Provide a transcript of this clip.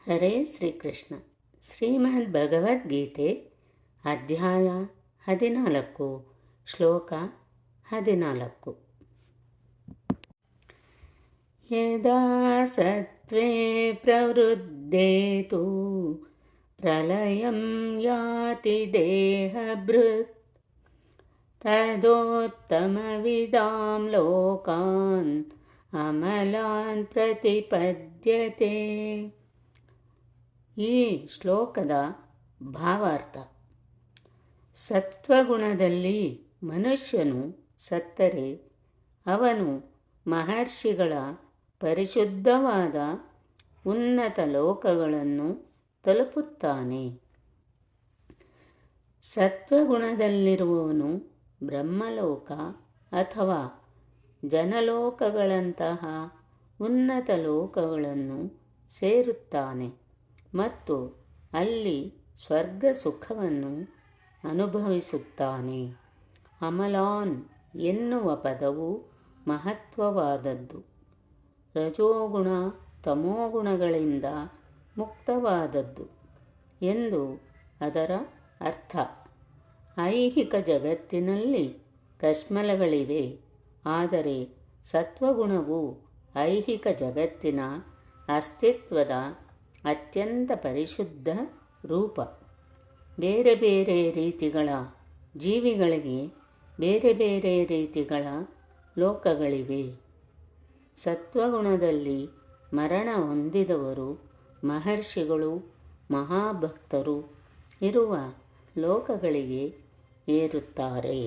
ಹರೇ ಶ್ರೀಕೃಷ್ಣ. ಶ್ರೀಮದ್ ಭಗವದ್ಗೀತೆ ಅಧ್ಯಾಯ 14 ಶ್ಲೋಕ 14. ಯದಾ ಸತ್ವೇ ಪ್ರವೃದ್ಧೇ ತು ಪ್ರಲಯಂ ಯಾತಿ ದೇಹಭೃತ್ ತದೋತ್ತಮವಿದಾಂ ಲೋಕಾನ್ ಅಮಲಾನ್ ಪ್ರತಿಪದ್ಯತೆ. ಈ ಶ್ಲೋಕದ ಭಾವಾರ್ಥ: ಸತ್ವಗುಣದಲ್ಲಿ ಮನುಷ್ಯನು ಸತ್ತರೆ ಅವನು ಮಹರ್ಷಿಗಳ ಪರಿಶುದ್ಧವಾದ ಉನ್ನತ ಲೋಕಗಳನ್ನು ತಲುಪುತ್ತಾನೆ. ಸತ್ವಗುಣದಲ್ಲಿರುವವನು ಬ್ರಹ್ಮಲೋಕ ಅಥವಾ ಜನಲೋಕಗಳಂತಹ ಉನ್ನತ ಲೋಕಗಳನ್ನು ಸೇರುತ್ತಾನೆ ಮತ್ತು ಅಲ್ಲಿ ಸ್ವರ್ಗ ಸುಖವನ್ನು ಅನುಭವಿಸುತ್ತಾನೆ. ಅಮಲಾನ್ ಎನ್ನುವ ಪದವು ಮಹತ್ವವಾದದ್ದು. ರಜೋಗುಣ ತಮೋಗುಣಗಳಿಂದ ಮುಕ್ತವಾದದ್ದು ಎಂದು ಅದರ ಅರ್ಥ. ಐಹಿಕ ಜಗತ್ತಿನಲ್ಲಿ ಕಶ್ಮಲಗಳಿವೆ, ಆದರೆ ಸತ್ವಗುಣವು ಐಹಿಕ ಜಗತ್ತಿನ ಅಸ್ತಿತ್ವದ ಅತ್ಯಂತ ಪರಿಶುದ್ಧ ರೂಪ. ಬೇರೆ ಬೇರೆ ರೀತಿಗಳ ಜೀವಿಗಳಿಗೆ ಬೇರೆ ಬೇರೆ ರೀತಿಗಳ ಲೋಕಗಳಿವೆ. ಸತ್ವಗುಣದಲ್ಲಿ ಮರಣ ಹೊಂದಿದವರು ಮಹರ್ಷಿಗಳು, ಮಹಾಭಕ್ತರು ಇರುವ ಲೋಕಗಳಿಗೆ ಏರುತ್ತಾರೆ.